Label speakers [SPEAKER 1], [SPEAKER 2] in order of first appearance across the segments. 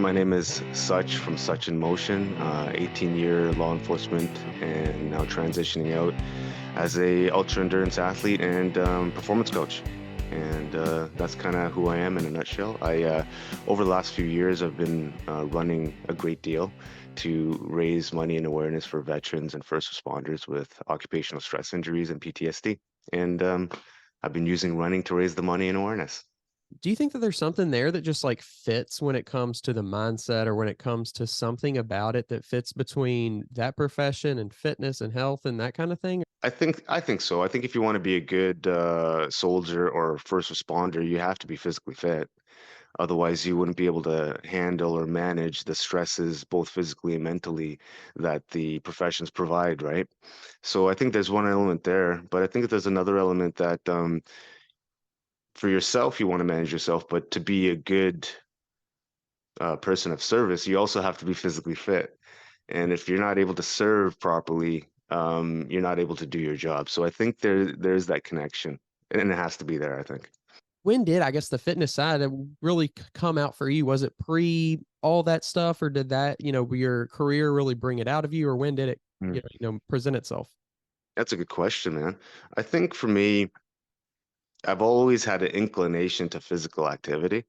[SPEAKER 1] My name is Sach from Sach in Motion, 18-year law enforcement, and now transitioning out as a ultra endurance athlete and performance coach. And that's kind of who I am in a nutshell. Over the last few years, I've been running a great deal to raise money and awareness for veterans and first responders with occupational stress injuries and PTSD. And I've been using running to raise the money and awareness.
[SPEAKER 2] Do you think that there's something there that just like fits when it comes to the mindset or when it comes to something about it that fits between that profession and fitness and health and that kind of thing?
[SPEAKER 1] I think so. I think if you want to be a good soldier or first responder, you have to be physically fit. Otherwise, you wouldn't be able to handle or manage the stresses, both physically and mentally, that the professions provide, right? So I think there's one element there, but I think there's another element that for yourself, you want to manage yourself, but to be a good person of service, you also have to be physically fit. And if you're not able to serve properly, you're not able to do your job. So I think there's that connection, and it has to be there, I think.
[SPEAKER 2] When did, I guess, the fitness side really come out for you? Was it pre all that stuff, or did that, your career really bring it out of you, or when did it,
[SPEAKER 1] Mm.
[SPEAKER 2] present itself?
[SPEAKER 1] That's a good question, man. I think for me, I've always had an inclination to physical activity.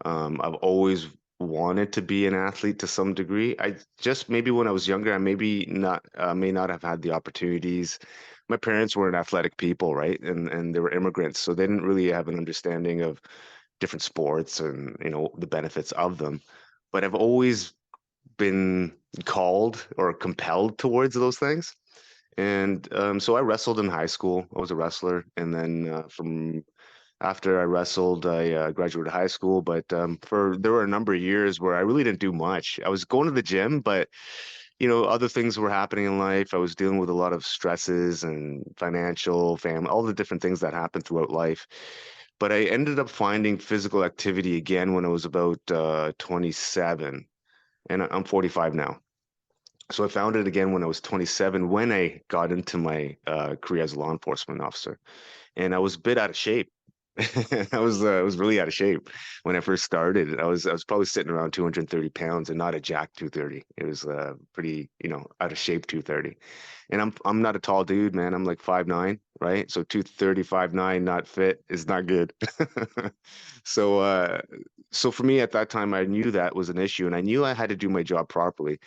[SPEAKER 1] I've always wanted to be an athlete to some degree. I just maybe when I was younger, I maybe not may not have had the opportunities. My parents weren't athletic people, right? And they were immigrants, so they didn't really have an understanding of different sports and the benefits of them. But I've always been called or compelled towards those things. And so I wrestled in high school. I was a wrestler, and then from after I wrestled, I graduated high school. But for there were a number of years where I really didn't do much. I was going to the gym, but other things were happening in life. I was dealing with a lot of stresses and financial, family, all the different things that happen throughout life. But I ended up finding physical activity again when I was about 27, and I'm 45 now. So I found it again when I was 27, when I got into my career as a law enforcement officer, and I was a bit out of shape. I was really out of shape when I first started. I was probably sitting around 230 pounds and not a jack 230. It was pretty, out of shape 230. And I'm not a tall dude, man. I'm like 5'9", right? So 230, 5'9", not fit is not good. So so for me at that time, I knew that was an issue, and I knew I had to do my job properly.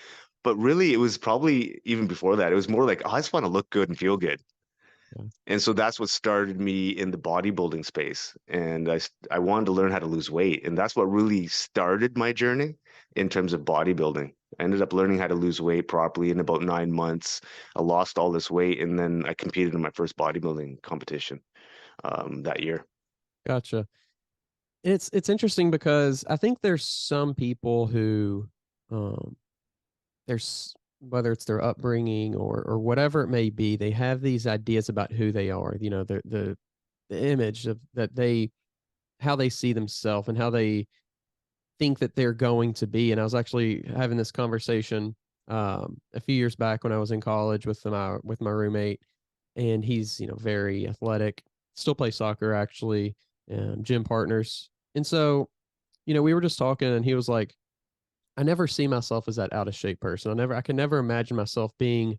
[SPEAKER 1] But really, it was probably even before that. It was more like, oh, I just want to look good and feel good.
[SPEAKER 2] Yeah.
[SPEAKER 1] And so that's what started me in the bodybuilding space. And I wanted to learn how to lose weight. And that's what really started my journey in terms of bodybuilding. I ended up learning how to lose weight properly in about 9 months. I lost all this weight, and then I competed in my first bodybuilding competition that year.
[SPEAKER 2] Gotcha. It's interesting because I think there's some people who, um, there's whether it's their upbringing or whatever it may be, they have these ideas about who they are. The image of that they how they see themselves and how they think that they're going to be. And I was actually having this conversation a few years back when I was in college with my roommate, and he's very athletic, still plays soccer actually, gym partners, and so we were just talking, and he was like, I never see myself as that out of shape person. I can never imagine myself being,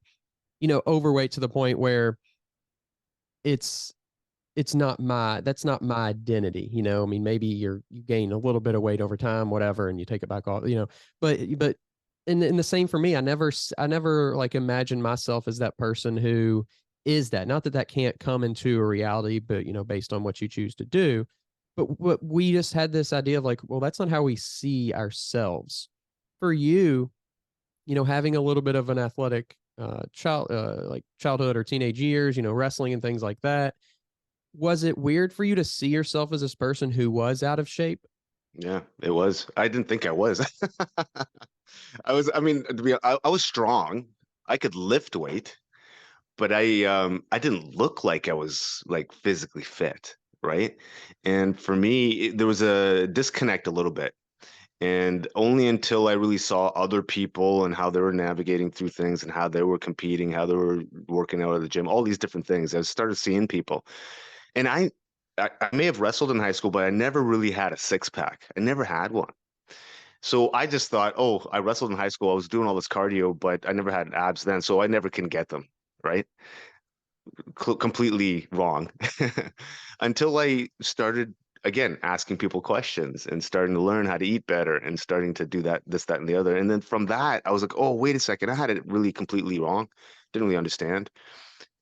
[SPEAKER 2] overweight to the point where it's it's not that's not my identity. I mean, maybe you gain a little bit of weight over time, whatever, and you take it back off, but and the same for me. I never like imagine myself as that person who is that. Not that that can't come into a reality, but based on what you choose to do. But what we just had this idea of like, well, that's not how we see ourselves. For you, having a little bit of an athletic like childhood or teenage years, wrestling and things like that, was it weird for you to see yourself as this person who was out of shape?
[SPEAKER 1] Yeah, it was. I didn't think I was. I mean, I was strong. I could lift weight, but I didn't look like I was like physically fit, right? And for me, there was a disconnect a little bit. And only until I really saw other people and how they were navigating through things and how they were competing, how they were working out at the gym, all these different things, I started seeing people. And I may have wrestled in high school, but I never really had a six pack. I never had one. So I just thought, oh, I wrestled in high school. I was doing all this cardio, but I never had abs then, so I never can get them, right? Completely wrong. Until I started again asking people questions and starting to learn how to eat better and starting to do that, this, that, and the other. And then from that, I was like, oh, wait a second, I had it really completely wrong. Didn't really understand.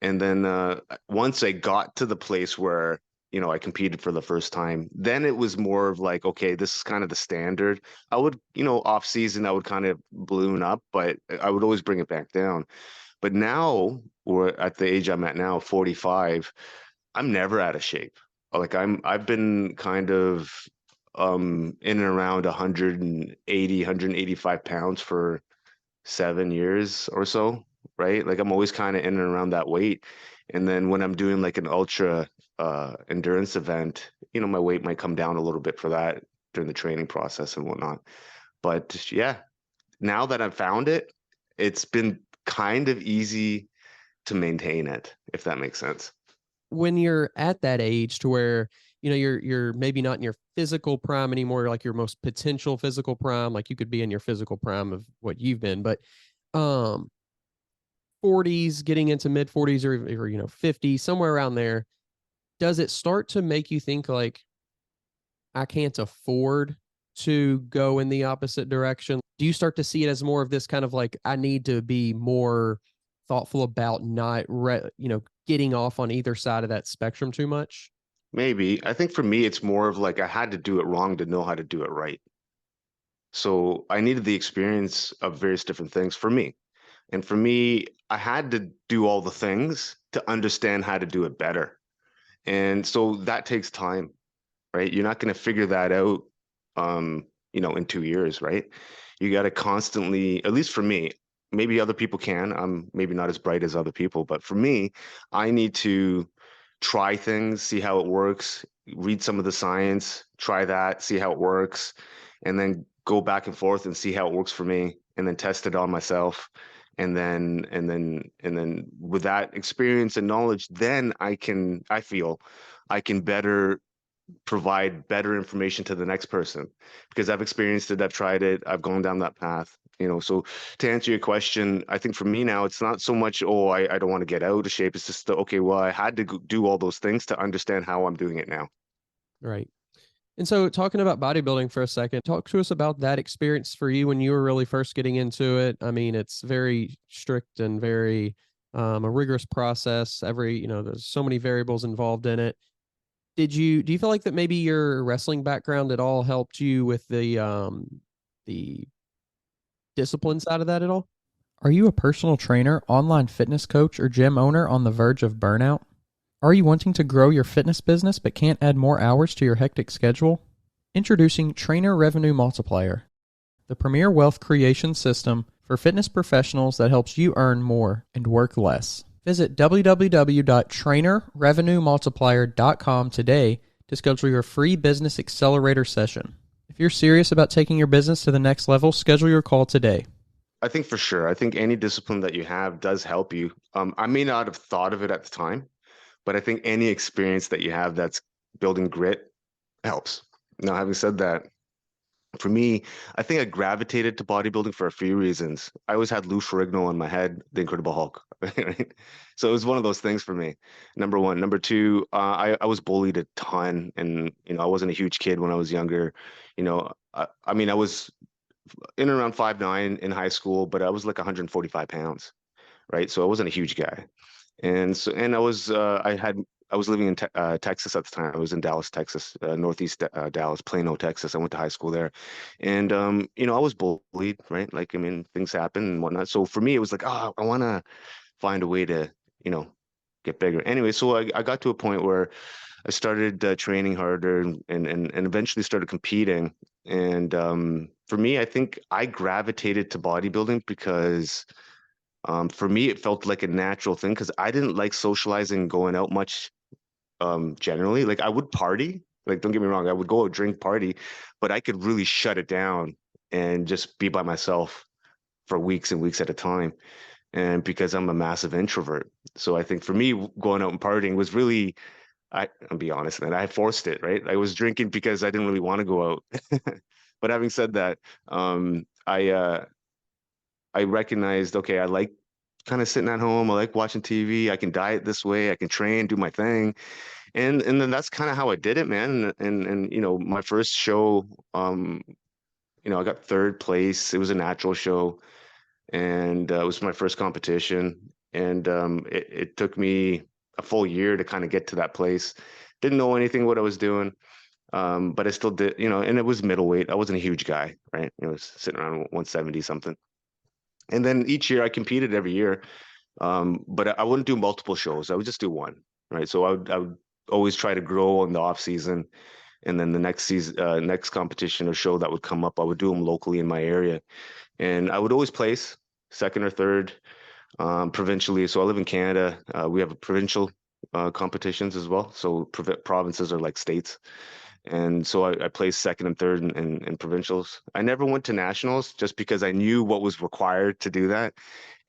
[SPEAKER 1] And then once I got to the place where, I competed for the first time, then it was more of like, okay, this is kind of the standard. I would, off season, I would kind of balloon up, but I would always bring it back down. But now, or at the age I'm at now, 45, I'm never out of shape. Like I've been kind of in and around 180, 185 pounds for 7 years or so, right? Like I'm always kind of in and around that weight. And then when I'm doing like an ultra endurance event, my weight might come down a little bit for that during the training process and whatnot. But yeah, now that I've found it, it's been kind of easy to maintain it, if that makes sense.
[SPEAKER 2] When you're at that age to where, you're maybe not in your physical prime anymore, like your most potential physical prime, like you could be in your physical prime of what you've been, but um 40s getting into mid 40s or 50, somewhere around there, does it start to make you think like, I can't afford to go in the opposite direction? Do you start to see it as more of this kind of like, I need to be more thoughtful about not, getting off on either side of that spectrum too much?
[SPEAKER 1] Maybe. I think for me, it's more of like I had to do it wrong to know how to do it right. So I needed the experience of various different things for me. And for me, I had to do all the things to understand how to do it better. And so that takes time, right? You're not going to figure that out, in 2 years, right? You got to constantly, at least for me, maybe other people can. I'm maybe not as bright as other people, but for me, I need to try things, see how it works, read some of the science, try that, see how it works, and then go back and forth and see how it works for me, and then test it on myself. And then with that experience and knowledge, then I feel I can better provide better information to the next person because I've experienced it, I've tried it, I've gone down that path. So to answer your question, I think for me now, it's not so much, oh, I don't want to get out of shape. It's just, okay, well, I had to do all those things to understand how I'm doing it now.
[SPEAKER 2] Right. And so, talking about bodybuilding for a second, talk to us about that experience for you when you were really first getting into it. I mean, it's very strict and very a rigorous process. There's so many variables involved in it. Do you feel like that maybe your wrestling background at all helped you with the discipline side of that at all? Are you a personal trainer, online fitness coach, or gym owner on the verge of burnout? Are you wanting to grow your fitness business but can't add more hours to your hectic schedule? Introducing Trainer Revenue Multiplier, the premier wealth creation system for fitness professionals that helps you earn more and work less. Visit www.trainerrevenuemultiplier.com today to schedule your free business accelerator session. If you're serious about taking your business to the next level, schedule your call today.
[SPEAKER 1] I think for sure, I think any discipline that you have does help you. I may not have thought of it at the time, but I think any experience that you have that's building grit helps. Now, having said that, for me, I think I gravitated to bodybuilding for a few reasons. I always had Lou Ferrigno in my head, the Incredible Hulk, right? So it was one of those things for me. Number one. Number two, I was bullied a ton, and I wasn't a huge kid when I was younger. I mean, I was in and around 5'9" in high school, but I was like 145 pounds, right? So I wasn't a huge guy. And I was living in Texas at the time. I was in Dallas, Texas, northeast Dallas, Plano, Texas. I went to high school there, and I was bullied, right? Like, I mean, things happen and whatnot. So for me, it was like, oh, I want to find a way to, you know, get bigger. Anyway, so I got to a point where I started training harder and eventually started competing. And for me, I think I gravitated to bodybuilding because for me, it felt like a natural thing because I didn't like socializing, going out much generally. Like I would party, like don't get me wrong, I would go out, drink, party, but I could really shut it down and just be by myself for weeks and weeks at a time. And because I'm a massive introvert. So I think for me, going out and partying was really, I'll be honest, man, I forced it, right? I was drinking because I didn't really want to go out. But having said that, um, I uh, I recognized, okay, I like kind of sitting at home. I like watching TV. I can diet this way. I can train, do my thing, and then that's kind of how I did it, man. And my first show, I got third place. It was a natural show, and it was my first competition. And it took me a full year to kind of get to that place. Didn't know anything what I was doing, but I still did, and it was middleweight. I wasn't a huge guy, right? It was sitting around 170 something. And then each year I competed every year, but I wouldn't do multiple shows. I would just do one, right? So I would always try to grow in the off season, and then the next season, next competition or show that would come up, I would do them locally in my area, and I would always place second or third, provincially. So I live in Canada. We have a provincial competitions as well. So provinces are like states. And so I placed second and third in provincials. I never went to nationals just because I knew what was required to do that.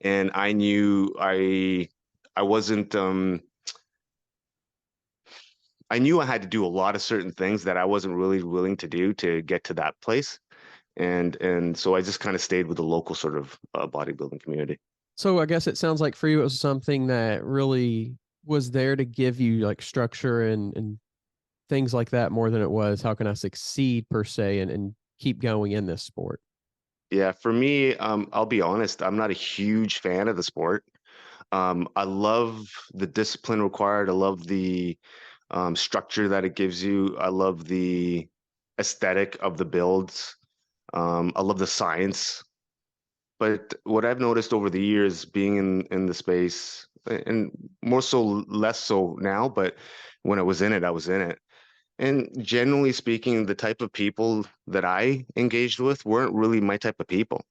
[SPEAKER 1] And I knew I wasn't I knew I had to do a lot of certain things that I wasn't really willing to do to get to that place. And so I just kind of stayed with the local sort of bodybuilding community.
[SPEAKER 2] So I guess it sounds like for you it was something that really was there to give you like structure and things like that more than it was how can I succeed per se and keep going in this sport.
[SPEAKER 1] Yeah, for me, I'll be honest, I'm not a huge fan of the sport. I love the discipline required. I love the structure that it gives you. I love the aesthetic of the builds. I love the science. But what I've noticed over the years being in the space, and more so, less so now, but when I was in it, I was in it. And generally speaking, the type of people that I engaged with weren't really my type of people.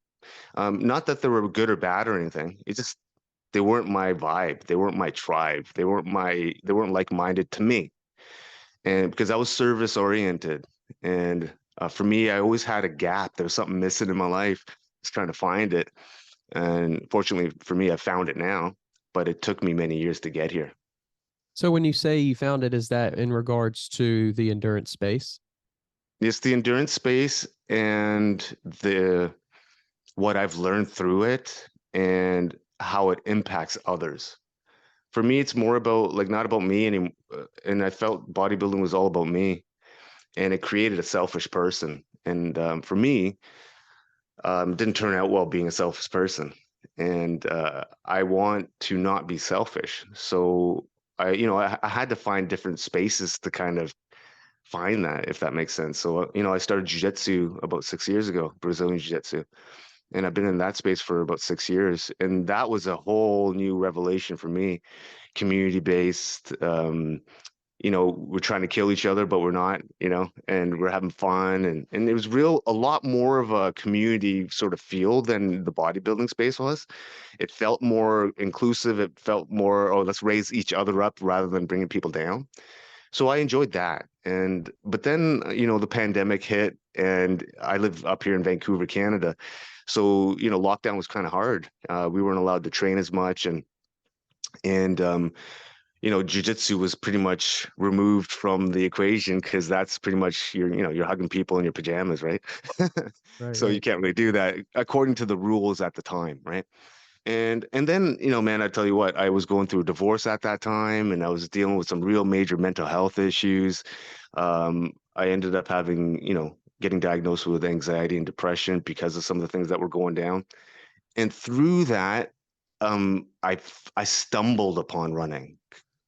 [SPEAKER 1] Not that they were good or bad or anything. It's just they weren't my vibe. They weren't my tribe. They weren't like-minded to me. And because I was service oriented, and for me, I always had a gap. There was something missing in my life. Just trying to find it. And fortunately for me, I found it now, but it took me many years to get here.
[SPEAKER 2] So when you say you found it, is that in regards to the endurance space?
[SPEAKER 1] It's the endurance space and the what I've learned through it and how it impacts others. For me, it's more about like not about me anymore. And I felt bodybuilding was all about me, and it created a selfish person. And for me, didn't turn out well being a selfish person. And I want to not be selfish. So I had to find different spaces to kind of find that, if that makes sense. So, I started jiu-jitsu about 6 years ago, Brazilian jiu-jitsu, and I've been in that space for about 6 years. And that was a whole new revelation for me, community based. We're trying to kill each other, but we're not, and we're having fun. And it was a lot more of a community sort of feel than the bodybuilding space was. It felt more inclusive. It felt more, oh, let's raise each other up rather than bringing people down. So I enjoyed that. But then, the pandemic hit and I live up here in Vancouver, Canada. So, lockdown was kind of hard. We weren't allowed to train as much and jujitsu was pretty much removed from the equation because that's pretty much you're hugging people in your pajamas, right?
[SPEAKER 2] Right,
[SPEAKER 1] So you
[SPEAKER 2] right.
[SPEAKER 1] can't really do that according to the rules at the time, right? And then, man, I tell you what, I was going through a divorce at that time and I was dealing with some real major mental health issues. I ended up having, getting diagnosed with anxiety and depression because of some of the things that were going down. And through that, I stumbled upon running,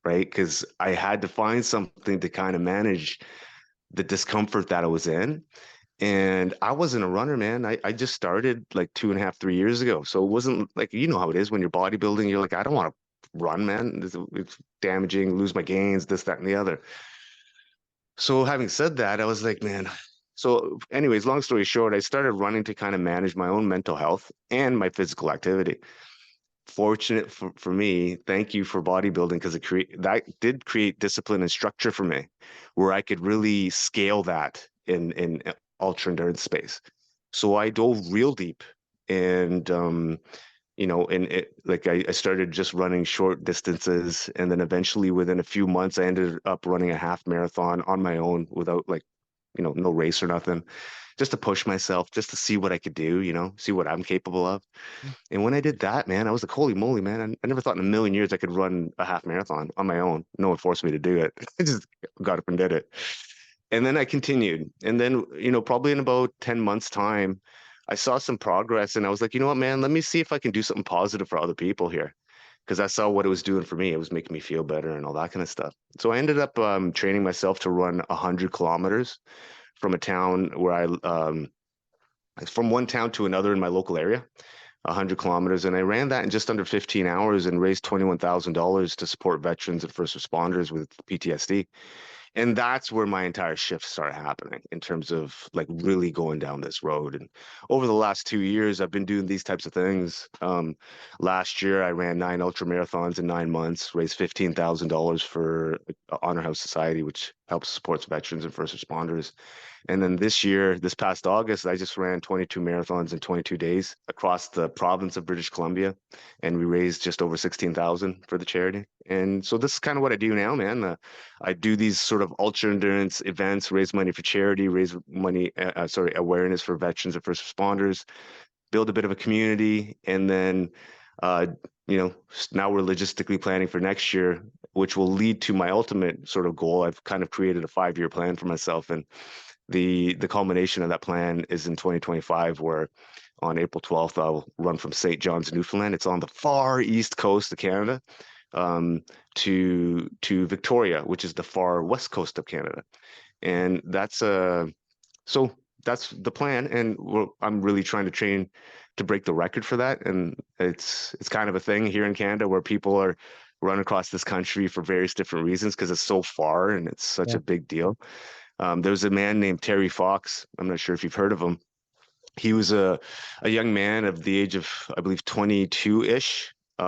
[SPEAKER 1] right? Because I had to find something to kind of manage the discomfort that I was in. And I wasn't a runner, man. I just started like 2.5, 3 years ago. So it wasn't like, how it is when you're bodybuilding, you're like, I don't want to run, man. It's damaging, lose my gains, this, that, and the other. So having said that, I was like, man. So anyways, long story short, I started running to kind of manage my own mental health and my physical activity. Fortunate for me, thank you for bodybuilding because that did create discipline and structure for me, where I could really scale that in ultra endurance space. So I dove real deep, and and it like I started just running short distances, and then eventually within a few months, I ended up running a half marathon on my own without like no race or nothing. just to push myself, just to see what I could do, see what I'm capable of.
[SPEAKER 2] Mm.
[SPEAKER 1] And when I did that, man, I was like, holy moly, man, I never thought in a million years I could run a half marathon on my own. No one forced me to do it. I just got up and did it. And then I continued. And then, probably in about 10 months' time, I saw some progress and I was like, you know what, man, let me see if I can do something positive for other people here. Because I saw what it was doing for me. It was making me feel better and all that kind of stuff. So I ended up training myself to run 100 kilometers from a town where from one town to another in my local area, 100 kilometers. And I ran that in just under 15 hours and raised $21,000 to support veterans and first responders with PTSD. And that's where my entire shift started happening in terms of like really going down this road. And over the last 2 years, I've been doing these types of things. Last year, I ran 9 ultra marathons in 9 months, raised $15,000 for Honor House Society, which helps supports veterans and first responders. And then this year, this past August, I just ran 22 marathons in 22 days across the province of British Columbia, and we raised just over 16,000 for the charity. And so this is kind of what I do now, man. I do these sort of ultra endurance events, raise money for charity, raise money, awareness for veterans and first responders, build a bit of a community, and then, uh, now we're logistically planning for next year, which will lead to my ultimate sort of goal. I've kind of created a 5-year plan for myself, and the culmination of that plan is in 2025, where on April 12th, I'll run from St. John's, Newfoundland. It's on the far east coast of Canada, um, to Victoria, which is the far west coast of Canada. And so that's the plan. And I'm really trying to train to break the record for that. And it's kind of a thing here in Canada where people are run across this country for various different reasons because it's so far and it's such
[SPEAKER 2] Yeah.
[SPEAKER 1] a big deal. There's a man named Terry Fox. I'm not sure if you've heard of him. He was a young man of the age of, I believe, 22-ish, in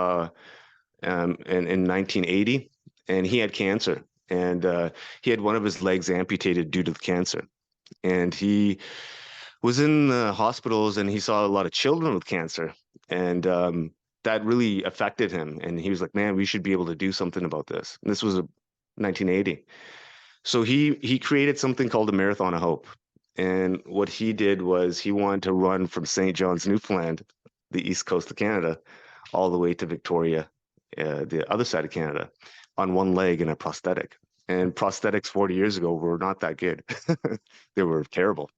[SPEAKER 1] 1980, and he had cancer, and he had one of his legs amputated due to the cancer, and he was in the hospitals, and he saw a lot of children with cancer, and that really affected him, and he was like, "Man, we should be able to do something about this." And this was 1980. So he created something called the Marathon of Hope. And what he did was he wanted to run from St. John's, Newfoundland, the east coast of Canada, all the way to Victoria, the other side of Canada, on one leg in a prosthetic. And prosthetics 40 years ago were not that good. They were terrible.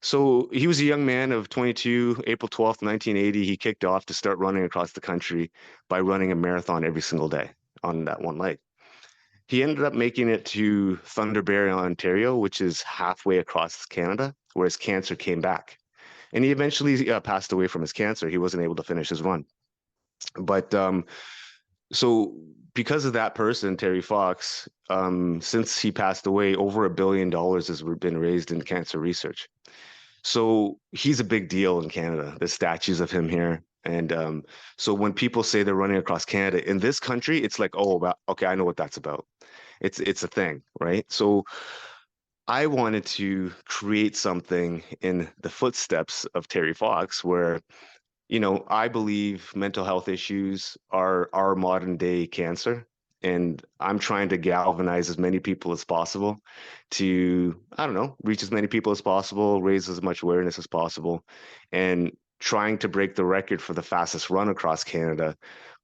[SPEAKER 1] So he was a young man of 22, April 12th, 1980. He kicked off to start running across the country by running a marathon every single day on that one leg. He ended up making it to Thunder Bay, Ontario, which is halfway across Canada, where his cancer came back. And he eventually passed away from his cancer. He wasn't able to finish his run. But so because of that person, Terry Fox, since he passed away, over $1 billion has been raised in cancer research. So he's a big deal in Canada. There's statues of him here. And so when people say they're running across Canada in this country, it's like, oh, okay, I know what that's about. It's a thing, right? So I wanted to create something in the footsteps of Terry Fox where, I believe mental health issues are our modern day cancer. And I'm trying to galvanize as many people as possible to, I don't know, reach as many people as possible, raise as much awareness as possible, and trying to break the record for the fastest run across Canada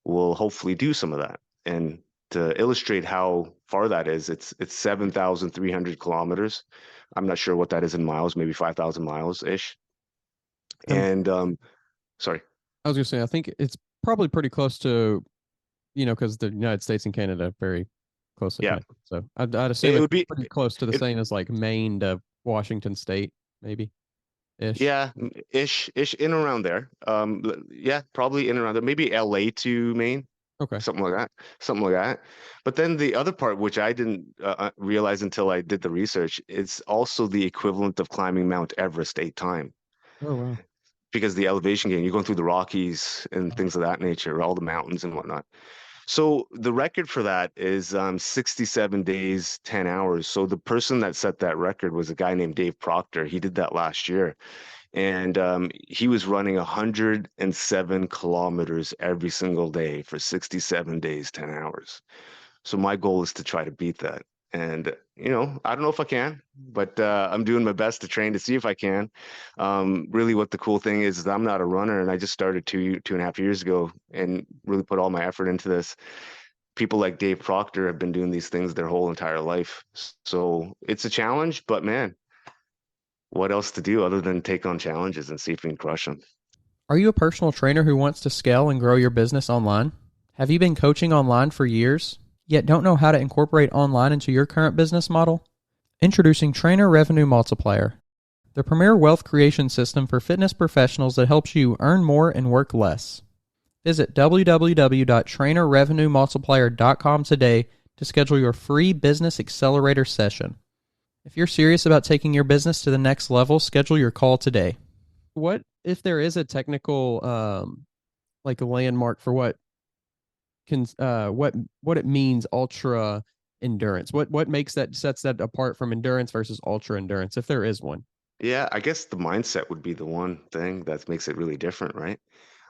[SPEAKER 1] will hopefully do some of that. And to illustrate how far that is, it's 7,300 kilometers. I'm not sure what that is in miles, maybe 5,000 miles ish.
[SPEAKER 2] And
[SPEAKER 1] And sorry.
[SPEAKER 2] I was gonna say, I think it's probably pretty close to, because the United States and Canada are very closely
[SPEAKER 1] Yeah,
[SPEAKER 2] connected. So I'd assume
[SPEAKER 1] it
[SPEAKER 2] it's
[SPEAKER 1] would be
[SPEAKER 2] pretty close to the
[SPEAKER 1] it.
[SPEAKER 2] same as like Maine to Washington State, maybe ish.
[SPEAKER 1] Yeah, ish, in around there. Yeah, probably in around there. Maybe LA to Maine,
[SPEAKER 2] Okay.
[SPEAKER 1] something like that, something like that. But then the other part, which I didn't realize until I did the research, is also the equivalent of climbing Mount Everest 8 times,
[SPEAKER 2] Oh wow.
[SPEAKER 1] because the elevation gain, you're going through the Rockies and things of that nature, all the mountains and whatnot. So the record for that is 67 days, 10 hours. So the person that set that record was a guy named Dave Proctor. He did that last year. And he was running 107 kilometers every single day for 67 days, 10 hours. So my goal is to try to beat that. And, I don't know if I can, but I'm doing my best to train to see if I can. Really, what the cool thing is I'm not a runner, and I just started 2.5 years ago and really put all my effort into this. People like Dave Proctor have been doing these things their whole entire life. So it's a challenge, but man, what else to do other than take on challenges and see if we can crush them?
[SPEAKER 3] Are you a personal trainer who wants to scale and grow your business online? Have you been coaching online for years, yet don't know how to incorporate online into your current business model? Introducing Trainer Revenue Multiplier, the premier wealth creation system for fitness professionals that helps you earn more and work less. Visit www.trainerrevenuemultiplier.com today to schedule your free business accelerator session. If you're serious about taking your business to the next level, schedule your call today.
[SPEAKER 2] What if there is a technical like a landmark for what it means ultra endurance? What makes that sets that apart from endurance versus ultra endurance, if there is one?
[SPEAKER 1] Yeah, I guess the mindset would be the one thing that makes it really different, right?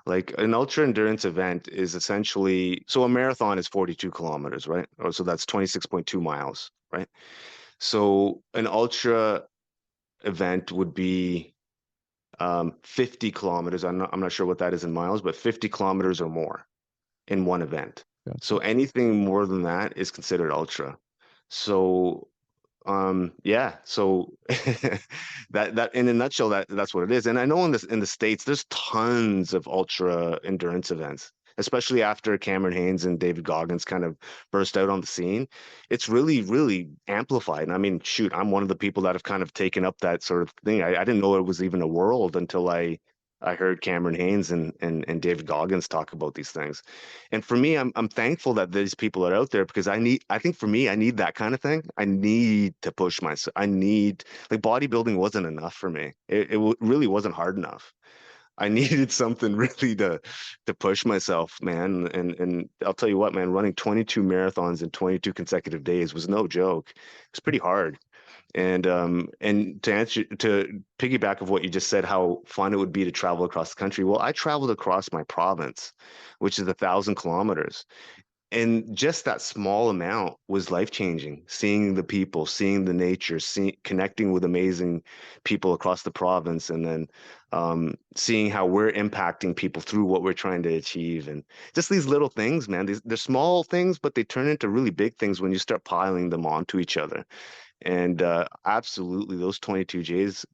[SPEAKER 1] Like an ultra endurance event is essentially, so a marathon is 42 kilometers, right? Or so that's 26.2 miles, right? So an ultra event would be 50 kilometers. I'm not sure what that is in miles, but 50 kilometers or more in one event. So
[SPEAKER 2] Gotcha.
[SPEAKER 1] anything more than that is considered ultra. So yeah, so that in a nutshell, that's what it is. And I know in the States, there's tons of ultra endurance events, especially after Cameron Haynes and David Goggins kind of burst out on the scene. It's really, really amplified. And I mean, shoot, I'm one of the people that have kind of taken up that sort of thing. I didn't know it was even a world until I heard Cameron Haynes and David Goggins talk about these things. And for me, I'm thankful that these people are out there because I think for me, I need that kind of thing. I need to push myself. Like bodybuilding wasn't enough for me. It really wasn't hard enough. I needed something really to push myself, man. And I'll tell you what, man, running 22 marathons in 22 consecutive days was no joke. It's pretty hard. And to piggyback of what you just said, how fun it would be to travel across the country. Well, I traveled across my province, which is 1,000 kilometers. And just that small amount was life changing. Seeing the people, seeing the nature, connecting with amazing people across the province, and then seeing how we're impacting people through what we're trying to achieve. And just these little things, man, they're small things, but they turn into really big things when you start piling them onto each other. And absolutely, those 22 days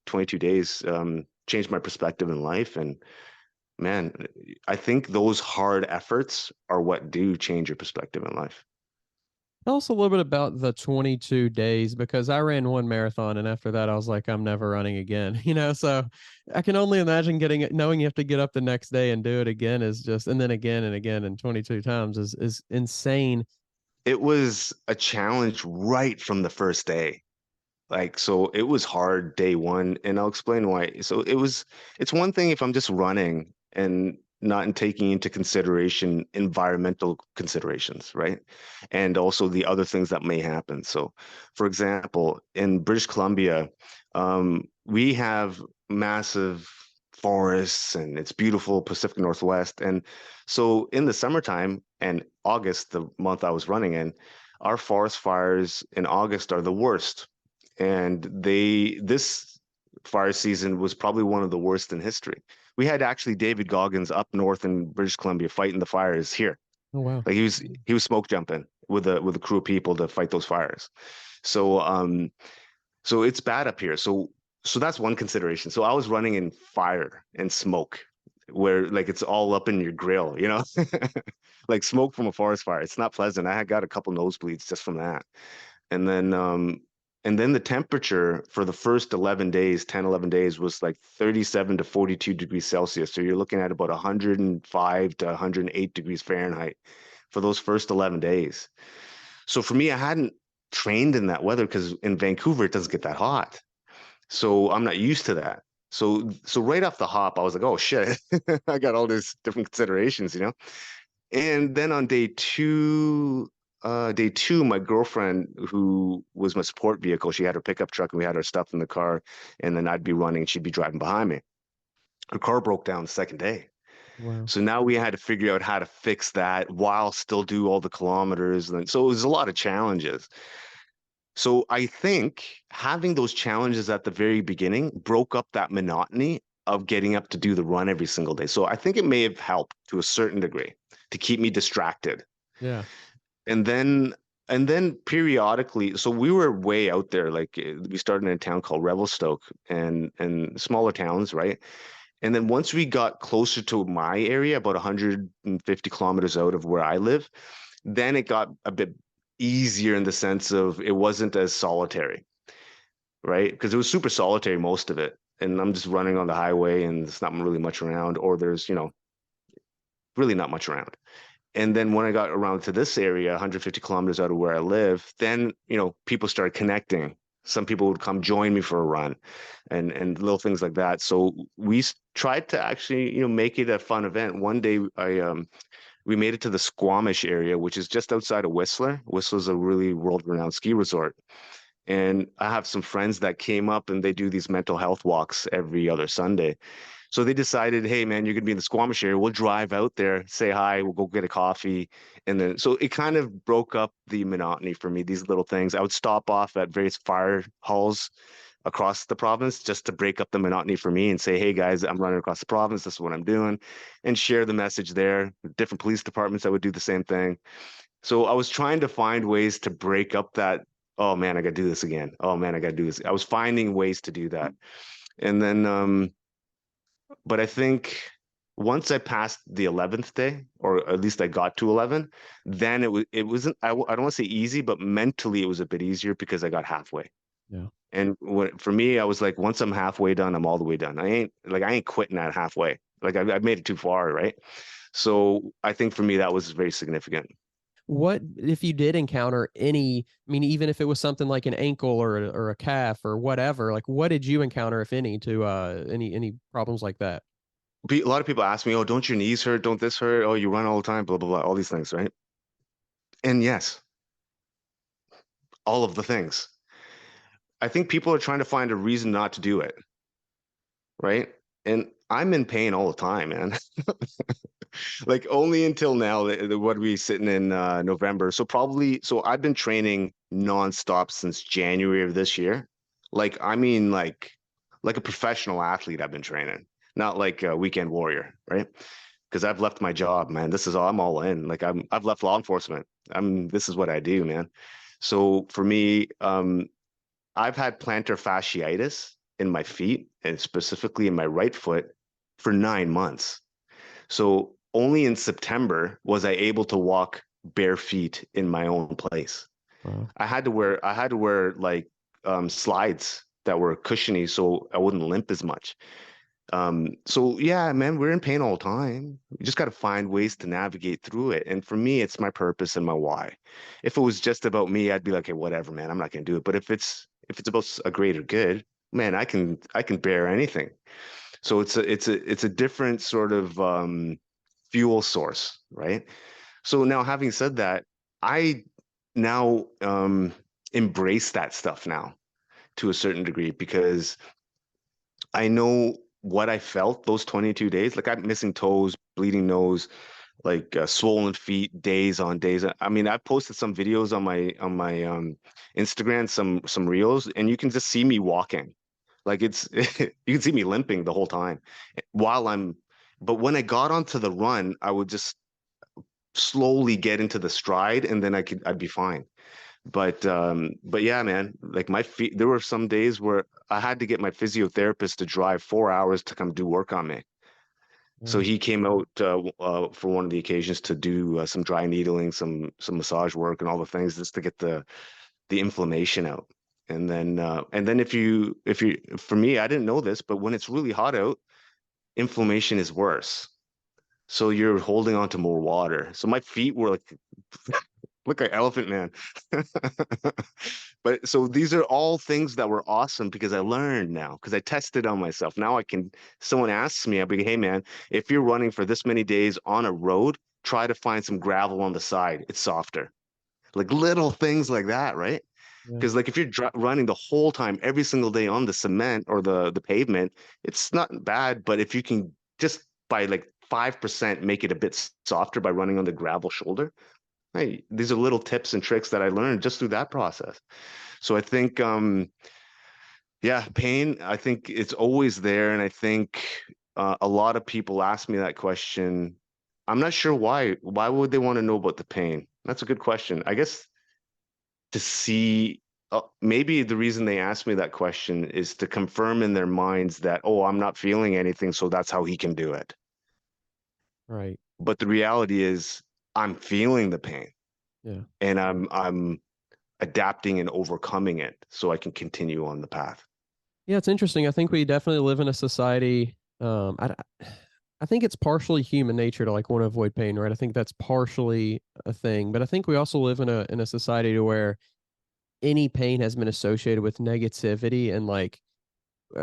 [SPEAKER 1] changed my perspective in life. And man, I think those hard efforts are what do change your perspective in life.
[SPEAKER 2] Tell us a little bit about the 22 days, because I ran one marathon and after that I was like, I'm never running again. So I can only imagine getting it, knowing you have to get up the next day and do it again is just, and then again and again and 22 times is insane.
[SPEAKER 1] It was a challenge right from the first day. Like, so it was hard day one, and I'll explain why. So it's one thing if I'm just running and not taking into consideration environmental considerations, right? And also the other things that may happen. So, for example, in British Columbia, we have massive forests and it's beautiful Pacific Northwest. And so in the summertime and August, the month I was running in, our forest fires in August are the worst, and this fire season was probably one of the worst in history. We had actually David Goggins up north in British Columbia fighting the fires here.
[SPEAKER 2] Oh wow.
[SPEAKER 1] Like he was smoke jumping with a crew of people to fight those fires. So so it's bad up here. So that's one consideration. So I was running in fire and smoke where like it's all up in your grill. Like smoke from a forest fire. It's not pleasant. I had got a couple nosebleeds just from that. And then the temperature for the first 11 days, 10, 11 days was like 37 to 42 degrees Celsius. So you're looking at about 105 to 108 degrees Fahrenheit for those first 11 days. So for me, I hadn't trained in that weather because in Vancouver it doesn't get that hot. So I'm not used to that. So right off the hop, I was like, oh shit, I got all these different considerations. And then on day two, my girlfriend, who was my support vehicle, she had her pickup truck and we had our stuff in the car, and then I'd be running, she'd be driving behind me. Her car broke down the second day.
[SPEAKER 2] Wow.
[SPEAKER 1] So now we had to figure out how to fix that while still do all the kilometers. And so it was a lot of challenges. So I think having those challenges at the very beginning broke up that monotony of getting up to do the run every single day. So I think it may have helped to a certain degree to keep me distracted.
[SPEAKER 2] Yeah.
[SPEAKER 1] And then periodically, so we were way out there. Like we started in a town called Revelstoke and smaller towns, right? And then once we got closer to my area, about 150 kilometers out of where I live, then it got a bit easier in the sense of it wasn't as solitary, right? Because it was super solitary most of it. And I'm just running on the highway and there's not really much around, or there's, really not much around. And then when I got around to this area, 150 kilometers out of where I live, then, people started connecting. Some people would come join me for a run and little things like that. So we tried to actually, make it a fun event. One day we made it to the Squamish area, which is just outside of Whistler. Whistler's a really world-renowned ski resort. And I have some friends that came up and they do these mental health walks every other Sunday. So they decided, hey man, you're gonna be in the Squamish area. We'll drive out there, say hi, we'll go get a coffee. And then so it kind of broke up the monotony for me, these little things. I would stop off at various fire halls across the province just to break up the monotony for me and say, hey guys, I'm running across the province, this is what I'm doing, and share the message there. Different police departments, I would do the same thing. So I was trying to find ways to break up that, oh man, I gotta do this again. Oh man, I gotta do this. I was finding ways to do that. And then but I think once I passed the 11th day, or at least I got to 11, then it wasn't I don't want to say easy, but mentally it was a bit easier because I got halfway.
[SPEAKER 2] Yeah.
[SPEAKER 1] And for me, I was like, once I'm halfway done, I'm all the way done. I ain't quitting at halfway. Like I've made it too far, right? So I think for me that was very significant.
[SPEAKER 2] What if you did encounter any, I mean, even if it was something like an ankle or a calf or whatever, like what did you encounter, if any, to any problems like that?
[SPEAKER 1] A lot of people ask me, oh, don't your knees hurt? Don't this hurt? Oh, you run all the time, blah, blah, blah, all these things, right? And yes, all of the things. I think people are trying to find a reason not to do it, right? And I'm in pain all the time, man. Like only until now, what are we sitting in November? So I've been training nonstop since January of this year. Like, I mean, like a professional athlete, I've been training, not like a weekend warrior, right? Because I've left my job, man. I'm all in. Like I've left law enforcement. This is what I do, man. So for me, I've had plantar fasciitis in my feet and specifically in my right foot for 9 months. So only in September was I able to walk bare feet in my own place.
[SPEAKER 2] Wow.
[SPEAKER 1] I had to wear like slides that were cushiony so I wouldn't limp as much. So yeah, man, we're in pain all the time. You just got to find ways to navigate through it. And for me, it's my purpose and my why. If it was just about me, I'd be like, hey, whatever, man, I'm not gonna do it. But if it's about a greater good, man, I can bear anything. So it's a different sort of fuel source, right? So now, having said that, I now embrace that stuff now to a certain degree because I know what I felt those 22 days. Like I'm missing toes, bleeding nose, like swollen feet, days on days. I mean, I've posted some videos on my Instagram, some reels, and you can just see me walking. Like it's you can see me limping the whole time while I'm. But when I got onto the run, I would just slowly get into the stride, and then I'd be fine. But yeah, man, like my feet, there were some days where I had to get my physiotherapist to drive 4 hours to come do work on me. So
[SPEAKER 2] Wow.
[SPEAKER 1] he came out for one of the occasions to do some dry needling, some massage work, and all the things just to get the inflammation out. And then if you for me, I didn't know this, but when it's really hot out, inflammation is worse. So you're holding on to more water. So my feet were like look like Elephant Man. But so these are all things that were awesome because I learned now, because I tested on myself. Now I can, someone asks me, I'll be, hey man, if you're running for this many days on a road, try to find some gravel on the side. It's softer. Like little things like that, right?
[SPEAKER 2] Yeah.
[SPEAKER 1] Because like if you're running the whole time, every single day on the cement or the pavement, it's not bad. But if you can just by like 5% make it a bit softer by running on the gravel shoulder, Hey, these are little tips and tricks that I learned just through that process. So I think, yeah, pain, I think it's always there. And I think a lot of people ask me that question. I'm not sure why. Why would they want to know about the pain? That's a good question. I guess to see, maybe the reason they ask me that question is to confirm in their minds that, oh, I'm not feeling anything, so that's how he can do it.
[SPEAKER 2] Right.
[SPEAKER 1] But the reality is, I'm feeling the pain,
[SPEAKER 2] Yeah.
[SPEAKER 1] and I'm adapting and overcoming it so I can continue on the path.
[SPEAKER 2] Yeah, it's interesting. I think we definitely live in a society. I think it's partially human nature to like want to avoid pain, right? I think that's partially a thing, but I think we also live in a society to where any pain has been associated with negativity and like,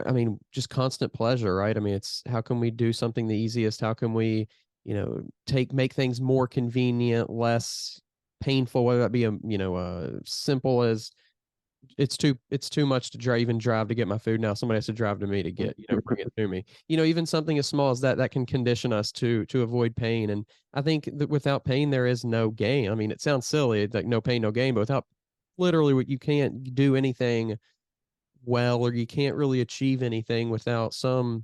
[SPEAKER 2] I mean, just constant pleasure, right? I mean, it's how can we do something the easiest? How can we, make things more convenient, less painful, whether that be simple as it's too much to drive, even drive to get my food. Now somebody has to drive to me to get, bring it to me. Even something as small as that can condition us to avoid pain. And I think that without pain there is no gain. I mean, it sounds silly, it's like no pain, no gain, but without literally what you can't do anything well, or you can't really achieve anything without some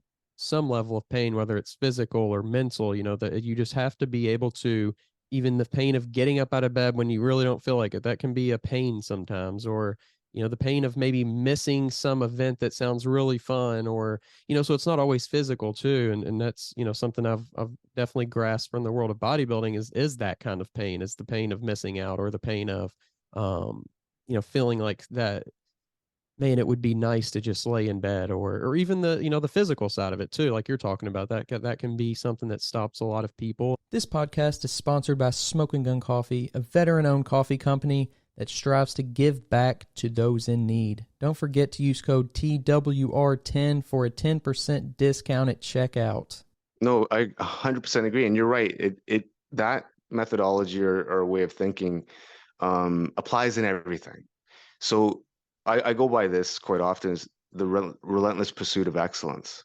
[SPEAKER 2] level of pain, whether it's physical or mental. That you just have to be able to, even the pain of getting up out of bed when you really don't feel like it, that can be a pain sometimes. Or the pain of maybe missing some event that sounds really fun, or so it's not always physical too. And that's something I've definitely grasped from the world of bodybuilding is that kind of pain, is the pain of missing out, or the pain of feeling like that, man, it would be nice to just lay in bed. Or even the physical side of it too, like you're talking about, that can be something that stops a lot of people.
[SPEAKER 3] This podcast is sponsored by Smoking Gun Coffee, a veteran-owned coffee company that strives to give back to those in need. Don't forget to use code TWR10 for a 10% discount at checkout.
[SPEAKER 1] No, I 100% agree, and you're right. It that methodology or way of thinking applies in everything. So I go by this quite often as the relentless pursuit of excellence.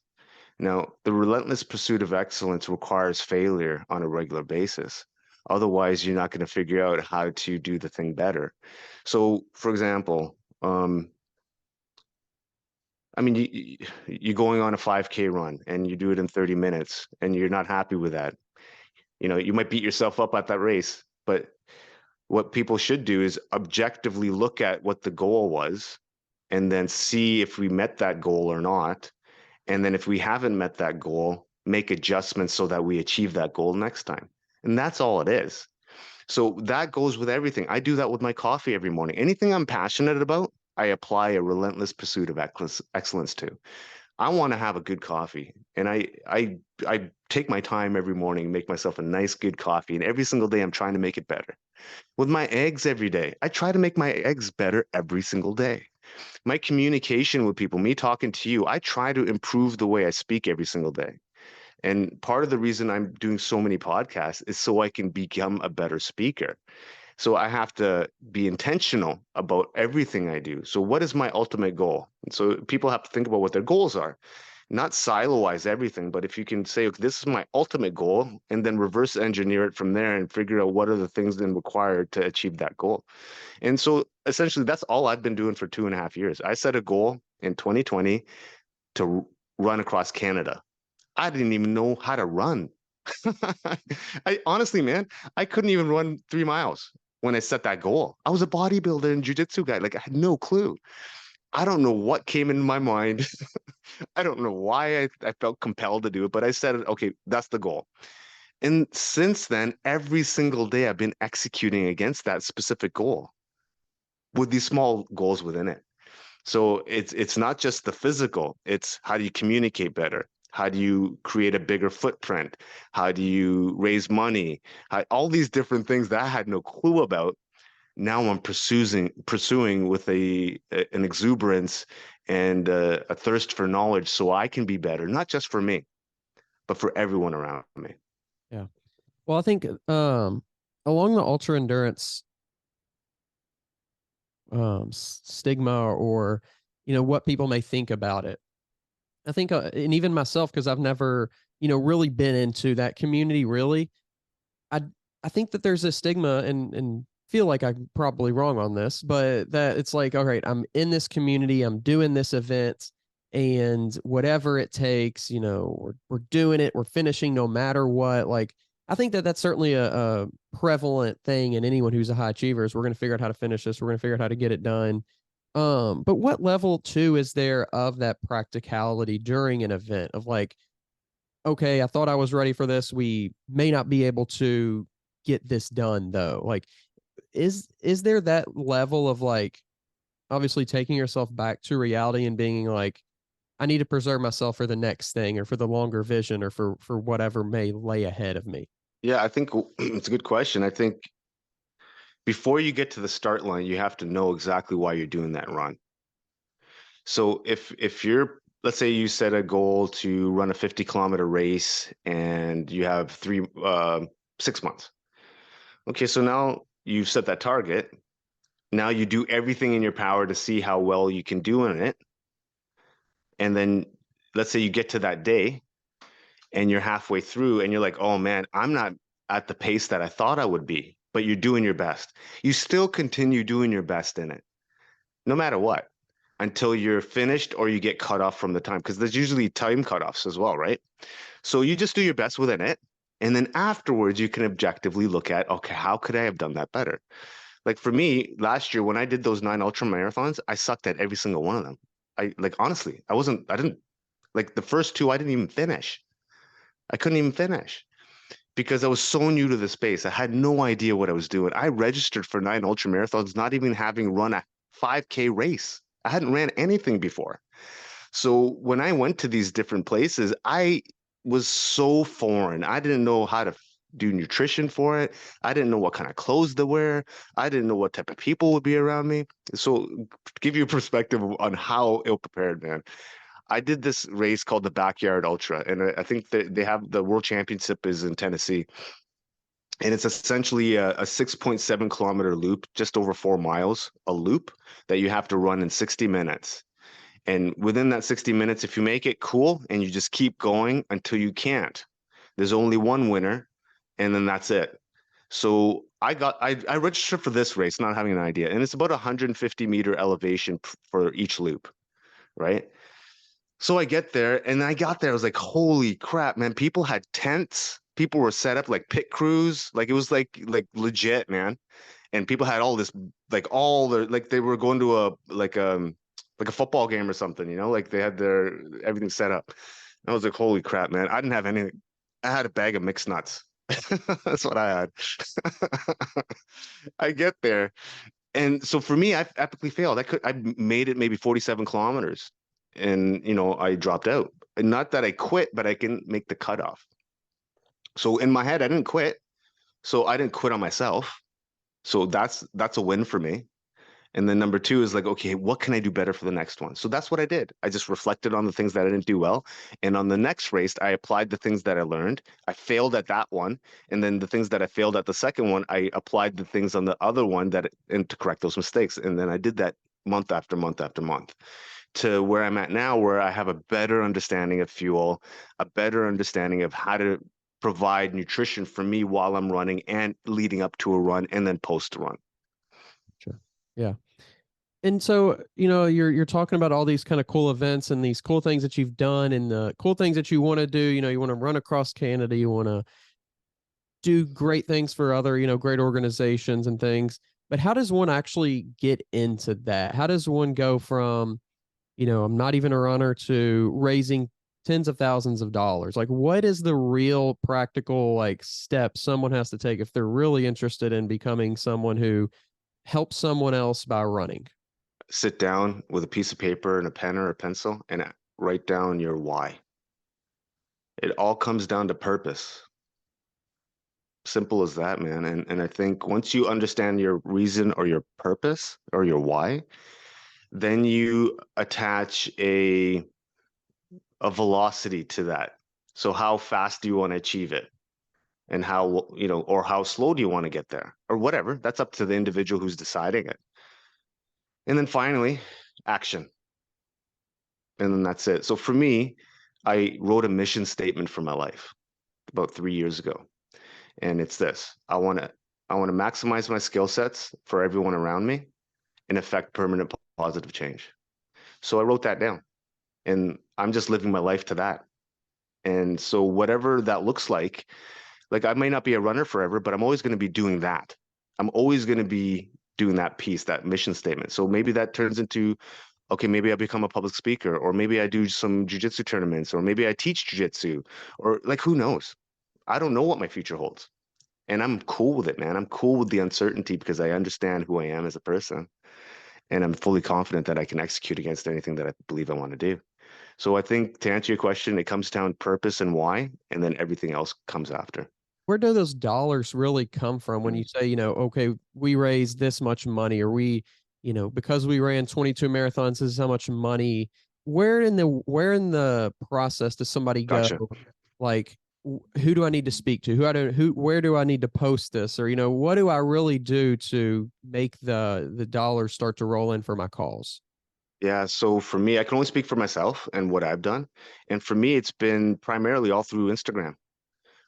[SPEAKER 1] Now, the relentless pursuit of excellence requires failure on a regular basis. Otherwise, you're not going to figure out how to do the thing better. So, for example, I mean, you're going on a 5K run and you do it in 30 minutes and you're not happy with that. You might beat yourself up at that race, but what people should do is objectively look at what the goal was and then see if we met that goal or not. And then if we haven't met that goal, make adjustments so that we achieve that goal next time. And that's all it is. So that goes with everything. I do that with my coffee every morning. Anything I'm passionate about, I apply a relentless pursuit of excellence to. I want to have a good coffee, and I take my time every morning, make myself a nice good coffee, and every single day I'm trying to make it better. With my eggs every day, I try to make my eggs better every single day. My communication with people, me talking to you, I try to improve the way I speak every single day. And part of the reason I'm doing so many podcasts is so I can become a better speaker. So I have to be intentional about everything I do. So what is my ultimate goal? And so people have to think about what their goals are, not siloize everything, but if you can say, okay, this is my ultimate goal, and then reverse engineer it from there and figure out what are the things then required to achieve that goal. And so essentially that's all I've been doing for 2.5 years. I set a goal in 2020 to run across Canada. I didn't even know how to run. I honestly, man, I couldn't even run 3 miles when I set that goal. I was a bodybuilder and jujitsu guy. Like I had no clue. I don't know what came into my mind. I don't know why I felt compelled to do it, but I said, okay, that's the goal. And since then, every single day I've been executing against that specific goal with these small goals within it. So it's not just the physical, it's how do you communicate better? How do you create a bigger footprint? How do you raise money? All these different things that I had no clue about. Now I'm pursuing with an exuberance and a thirst for knowledge so I can be better, not just for me, but for everyone around me.
[SPEAKER 2] Yeah. Well, I think along the ultra endurance stigma, or what people may think about it, I think and even myself, because I've never really been into that community really, I I think that there's a stigma, and feel like I'm probably wrong on this, but that it's like, all right, I'm in this community, I'm doing this event, and whatever it takes, we're doing it, we're finishing no matter what. Like, I think that that's certainly a prevalent thing in anyone who's a high achiever is we're going to figure out how to finish this, we're going to figure out how to get it done. But what level too is there of that practicality during an event of like, okay, I thought I was ready for this. We may not be able to get this done though. Like, is there that level of like obviously taking yourself back to reality and being like, I need to preserve myself for the next thing or for the longer vision or for whatever may lay ahead of me?
[SPEAKER 1] Yeah, I think it's a good question. I think before you get to the start line, you have to know exactly why you're doing that run. So if you're, let's say you set a goal to run a 50-kilometer race and you have 6 months. Okay, so now you've set that target. Now you do everything in your power to see how well you can do in it. And then let's say you get to that day and you're halfway through and you're like, oh man, I'm not at the pace that I thought I would be, but you're doing your best. You still continue doing your best in it, no matter what, until you're finished or you get cut off from the time, because there's usually time cutoffs as well, right? So you just do your best within it. And then afterwards, you can objectively look at, okay, how could I have done that better? Like for me, last year when I did those 9 ultra marathons, I sucked at every single one of them. I like honestly, I didn't like the first two, I didn't even finish. I couldn't even finish because I was so new to the space. I had no idea what I was doing. I registered for 9 ultra marathons, not even having run a 5K race. I hadn't ran anything before. So when I went to these different places, I was so foreign. I didn't know how to do nutrition for it. I didn't know what kind of clothes to wear. I didn't know what type of people would be around me. So to give you a perspective on how ill prepared, man, I did this race called the Backyard Ultra, and I think that they have the World Championship is in Tennessee, and it's essentially a 6.7 kilometer loop, just over 4 miles, a loop that you have to run in 60 minutes. And within that 60 minutes, if you make it, cool, and you just keep going until you can't. There's only one winner, and then that's it. So I registered for this race, not having an idea, and it's about 150-meter elevation for each loop, right? So I get there, and I got there. I was like, "Holy crap, man!" People had tents. People were set up like pit crews. Like it was like legit, man. And people had all this, like all their, like they were going to a football game or something, like they had their everything set up. I was like, "Holy crap, man!" I didn't have anything. I had a bag of mixed nuts. That's what I had. I get there, and so for me, I epically failed. I made it maybe 47 kilometers, and I dropped out. And not that I quit, but I can make the cutoff. So in my head, I didn't quit. So I didn't quit on myself. So that's a win for me. And then number two is like, okay, what can I do better for the next one? So that's what I did. I just reflected on the things that I didn't do well. And on the next race, I applied the things that I learned. I failed at that one. And then the things that I failed at the second one, I applied the things on the other one and to correct those mistakes. And then I did that month after month after month to where I'm at now, where I have a better understanding of fuel, a better understanding of how to provide nutrition for me while I'm running and leading up to a run and then post run.
[SPEAKER 2] Sure. Yeah. And so, you're talking about all these kind of cool events and these cool things that you've done and the cool things that you want to do. You want to run across Canada, you want to do great things for other, great organizations and things. But how does one actually get into that? How does one go from, I'm not even a runner to raising tens of thousands of dollars? Like, what is the real practical like step someone has to take if they're really interested in becoming someone who helps someone else by running?
[SPEAKER 1] Sit down with a piece of paper and a pen or a pencil and write down your why. It all comes down to purpose. Simple as that, man. And I think once you understand your reason or your purpose or your why, then you attach a velocity to that. So how fast do you want to achieve it? And how, or how slow do you want to get there? Or whatever. That's up to the individual who's deciding it. And then finally, action. And then that's it. So for me, I wrote a mission statement for my life about 3 years ago. And it's this. I want to maximize my skill sets for everyone around me and affect permanent positive change. So I wrote that down, and I'm just living my life to that. And so whatever that looks like I may not be a runner forever, but I'm always going to be doing that. I'm always going to be doing that piece, that mission statement. So maybe that turns into, okay, maybe I become a public speaker, or maybe I do some jujitsu tournaments, or maybe I teach jujitsu, or like who knows? I don't know what my future holds. And I'm cool with it, man. I'm cool with the uncertainty because I understand who I am as a person. And I'm fully confident that I can execute against anything that I believe I want to do. So I think to answer your question, it comes down purpose and why, and then everything else comes after.
[SPEAKER 2] Where do those dollars really come from when you say, okay, we raised this much money, or we, because we ran 22 marathons, this is how much money. Where in the process does somebody go?
[SPEAKER 1] Gotcha.
[SPEAKER 2] Like, who do I need to speak to? Where do I need to post this? Or, what do I really do to make the dollars start to roll in for my calls?
[SPEAKER 1] Yeah, so for me, I can only speak for myself and what I've done. And for me, it's been primarily all through Instagram.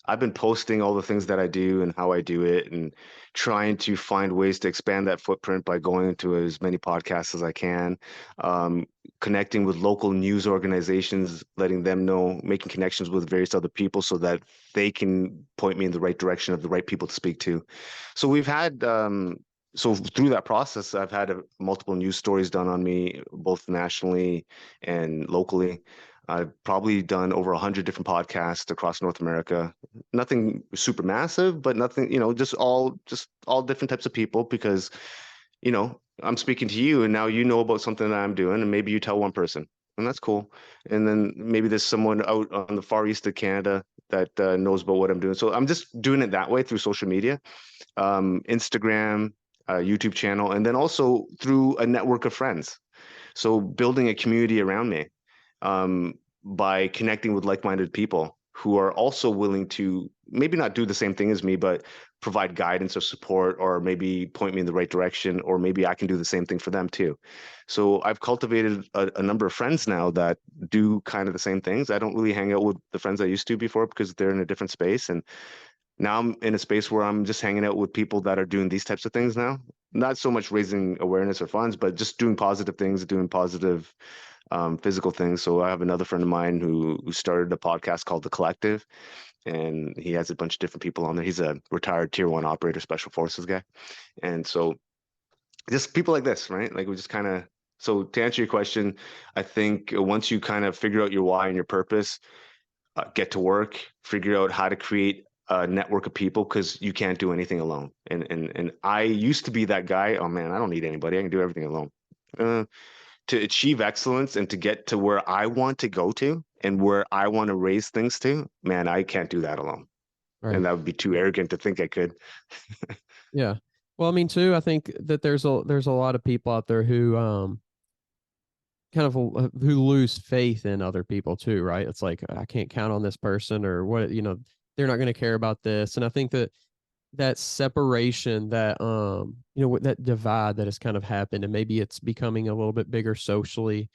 [SPEAKER 1] I've been posting all the things that I do and how I do it and trying to find ways to expand that footprint by going to as many podcasts as I can, um, connecting with local news organizations, letting them know, making connections with various other people so that they can point me in the right direction of the right people to speak to. So we've had, so through that process, I've had multiple news stories done on me, both nationally and locally. I've probably done over 100 different podcasts across North America. Nothing super massive, but nothing, just all different types of people because, I'm speaking to you and now you know about something that I'm doing and maybe you tell one person and that's cool. And then maybe there's someone out on the far east of Canada that knows about what I'm doing. So I'm just doing it that way through social media, Instagram, YouTube channel, and then also through a network of friends. So building a community around me, by connecting with like-minded people who are also willing to maybe not do the same thing as me, but provide guidance or support, or maybe point me in the right direction, or maybe I can do the same thing for them too. So I've cultivated a number of friends now that do kind of the same things. I don't really hang out with the friends I used to before because they're in a different space. And now I'm in a space where I'm just hanging out with people that are doing these types of things now. Not so much raising awareness or funds, but just doing positive things, doing positive physical things. So I have another friend of mine who started a podcast called The Collective, and he has a bunch of different people on there. He's a retired tier one operator, special forces guy. And so just people like this, right? Like we just kind of, so to answer your question, I think once you kind of figure out your why and your purpose, get to work, figure out how to create a network of people because you can't do anything alone. And I used to be that guy. Oh man, I don't need anybody. I can do everything alone. To achieve excellence and to get to where I want to go to and where I want to raise things to, man, I can't do that alone.
[SPEAKER 2] Right.
[SPEAKER 1] And that would be too arrogant to think I could.
[SPEAKER 2] Yeah. Well, I mean, too, I think that there's a lot of people out there who kind of who lose faith in other people too, right? It's like I can't count on this person, or what, they're not going to care about this. And I think that separation, that that divide that has kind of happened, and maybe it's becoming a little bit bigger socially.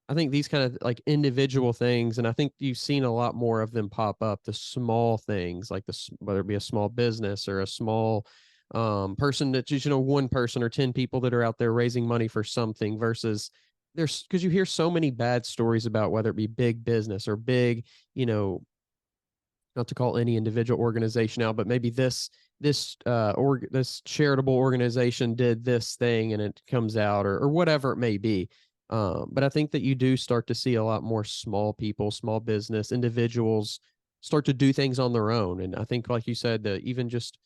[SPEAKER 2] I think these kind of like individual things, and I think you've seen a lot more of them pop up, the small things like this, whether it be a small business or a small person that just, one person or 10 people that are out there raising money for something, versus there's, because you hear so many bad stories about whether it be big business or big, not to call any individual organization out, but maybe this charitable organization did this thing and it comes out, or whatever it may be. But I think that you do start to see a lot more small people, small business individuals start to do things on their own. And I think, like you said, that even just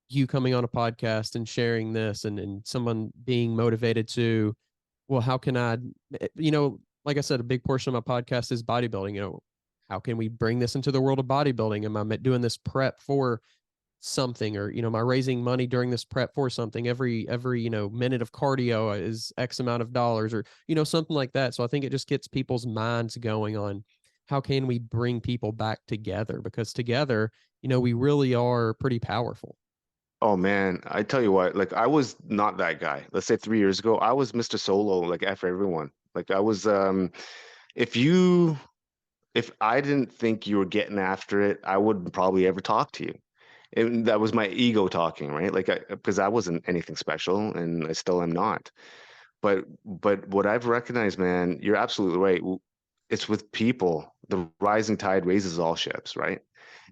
[SPEAKER 2] you coming on a podcast and sharing this, and someone being motivated to, well, how can I, like I said, a big portion of my podcast is bodybuilding. How can we bring this into the world of bodybuilding? Am I doing this prep for something, or am I raising money during this prep for something? Every minute of cardio is X amount of dollars, or something like that. So I think it just gets people's minds going on how can we bring people back together, because together, we really are pretty powerful.
[SPEAKER 1] Oh man, I tell you what, like I was not that guy. Let's say 3 years ago, I was Mr. Solo, like F everyone. Like I was, if if I didn't think you were getting after it, I wouldn't probably ever talk to you. And that was my ego talking, right? Like, because I wasn't anything special, and I still am not. But what I've recognized, man, you're absolutely right. It's with people. The rising tide raises all ships, right?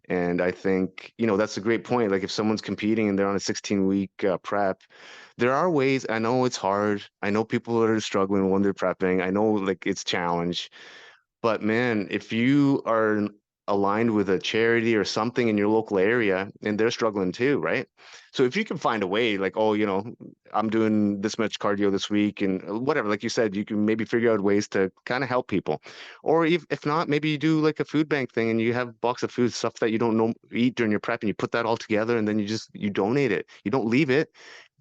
[SPEAKER 1] And I think, that's a great point. Like if someone's competing and they're on a 16-week prep, there are ways. I know it's hard. I know people are struggling when they're prepping. I know like it's challenge. But man, if you are aligned with a charity or something in your local area and they're struggling too, right? So if you can find a way, like, oh, I'm doing this much cardio this week and whatever, like you said, you can maybe figure out ways to kind of help people. Or if not, maybe you do like a food bank thing and you have a box of food, stuff that you don't know eat during your prep, and you put that all together and then you donate it. You don't leave it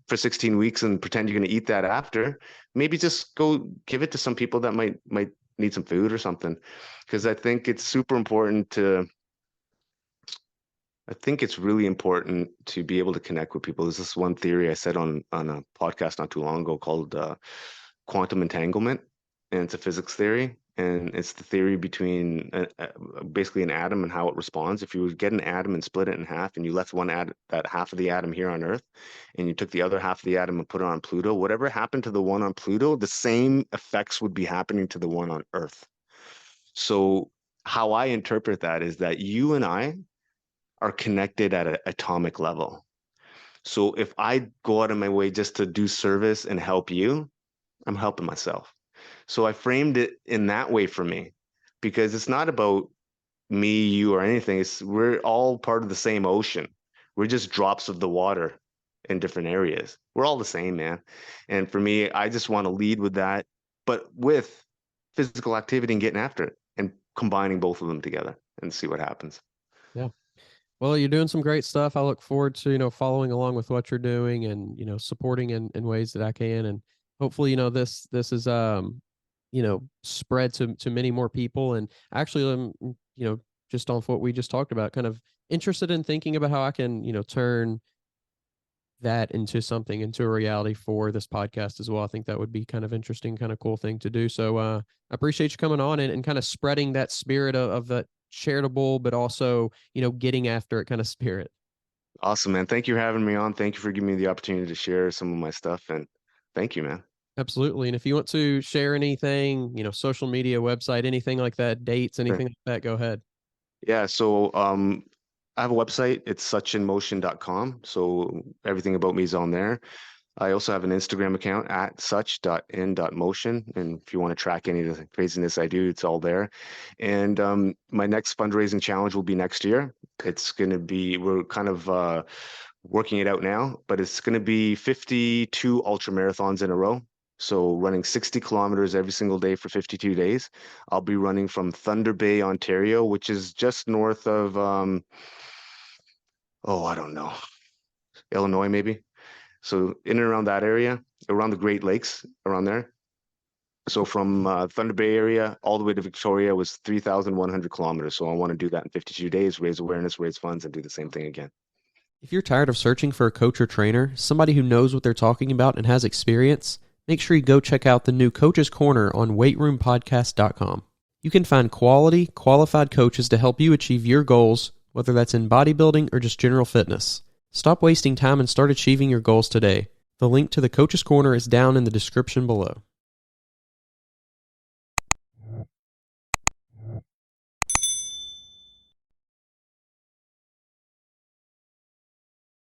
[SPEAKER 1] for 16 weeks and pretend you're going to eat that after. Maybe just go give it to some people that might need some food or something. Because I think it's super important I think it's really important to be able to connect with people. There's this one theory I said on a podcast not too long ago called quantum entanglement, and it's a physics theory, and it's the theory between basically an atom and how it responds. If you would get an atom and split it in half, and you left that half of the atom here on Earth, and you took the other half of the atom and put it on Pluto, whatever happened to the one on Pluto, the same effects would be happening to the one on Earth. So how I interpret that is that you and I are connected at an atomic level. So if I go out of my way just to do service and help you, I'm helping myself. So I framed it in that way for me, because it's not about me, you, or anything. We're all part of the same ocean. We're just drops of the water in different areas. We're all the same, man. And for me, I just want to lead with that, but with physical activity and getting after it and combining both of them together and see what happens.
[SPEAKER 2] Yeah. Well, you're doing some great stuff. I look forward to, following along with what you're doing and, supporting in ways that I can. And hopefully, this is, spread to many more people. And actually, just off what we just talked about, kind of interested in thinking about how I can, turn that into a reality for this podcast as well. I think that would be kind of interesting, kind of cool thing to do. So I appreciate you coming on and kind of spreading that spirit of that charitable, but also, getting after it kind of spirit.
[SPEAKER 1] Awesome, man. Thank you for having me on. Thank you for giving me the opportunity to share some of my stuff. And thank you, man.
[SPEAKER 2] Absolutely. And if you want to share anything, social media, website, anything like that, dates, anything like that, go ahead.
[SPEAKER 1] Yeah. So I have a website. It's suchinmotion.com. So everything about me is on there. I also have an Instagram account at such.in.motion. And if you want to track any of the craziness I do, it's all there. And my next fundraising challenge will be next year. It's going to be, we're kind of working it out now, but it's going to be 52 ultra marathons in a row. So running 60 kilometers every single day for 52 days. I'll be running from Thunder Bay, Ontario, which is just north of, I don't know, Illinois, maybe. So in and around that area, around the Great Lakes, around there. So from Thunder Bay area all the way to Victoria was 3,100 kilometers. So I want to do that in 52 days, raise awareness, raise funds, and do the same thing again.
[SPEAKER 2] If you're tired of searching for a coach or trainer, somebody who knows what they're talking about and has experience, make sure you go check out the new Coach's Corner on weightroompodcast.com. You can find quality, qualified coaches to help you achieve your goals, whether that's in bodybuilding or just general fitness. Stop wasting time and start achieving your goals today. The link to the Coach's Corner is down in the description below.